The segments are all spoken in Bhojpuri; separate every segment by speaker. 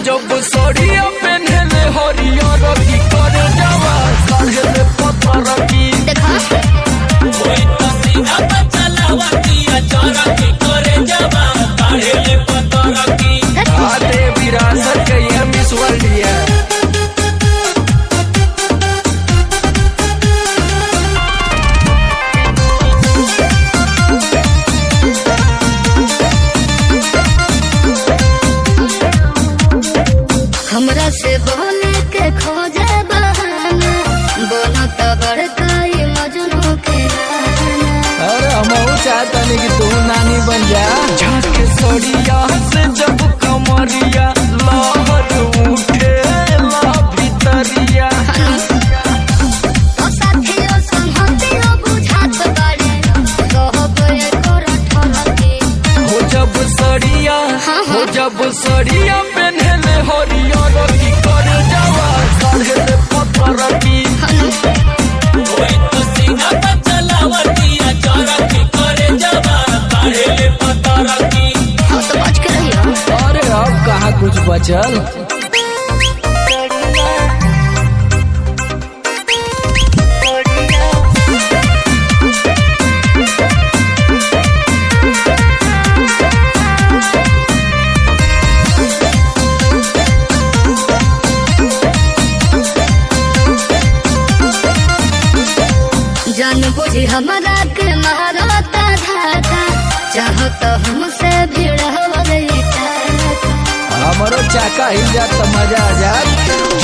Speaker 1: जब सड़िया पेन्हले हरियर की करे जावा काढ़े पत्थर की
Speaker 2: देखा
Speaker 3: कोई तो सीधा चलावा किया चोरा की करे जावा काढ़े पत्थर की
Speaker 1: आते विरासत के ये मिस वर्ल्ड है।
Speaker 2: हमरा से बोले के खोजे बहाना बोलो तो बड़काई मजनू के गाना।
Speaker 1: अरे हम चाहता नहीं कि तू नानी बन जा। झाके सड़िया से जब कमरिया लहर उठे ला भीतरिया
Speaker 2: तो साथियों संहतियों बुझात बाड़े कहब एको रठलके।
Speaker 1: हो जब सड़िया हो जब सड़िया पेन्हले हरियर की करे जावा काढ़े पत्थर की
Speaker 3: कोई तो सीधा चलावा किया चोरा की करे जावा काढ़े पत्थर की
Speaker 2: हाँ तो बच के रहियो।
Speaker 1: अरे अब कहाँ कुछ बचल।
Speaker 2: जान बुझी हमारा के मारता धाका चाहो तो हमसे भिड़ हो गई
Speaker 1: हमारो चाका हिल जात तो मजा आ जात।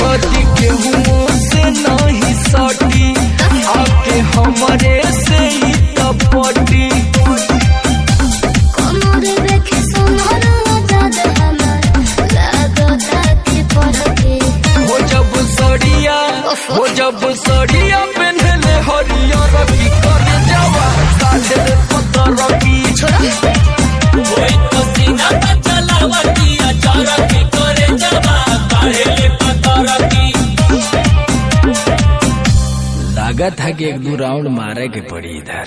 Speaker 1: पति के हुओं से नहीं सटी आके हमारे से ही तपटी
Speaker 2: कमर देखे सोनर आजाद हमार लागता कि पड़के।
Speaker 1: हो जब सड़िया हो जब सड़िया पेन्हले हरियर की करे जावा काढ़े पत्थर की
Speaker 3: कोई तो सीधा चलावा किया चोरा की करे जावा काढ़े पत्थर की
Speaker 1: लागत है कि एक दो राउंड मारे के पड़ी इधर।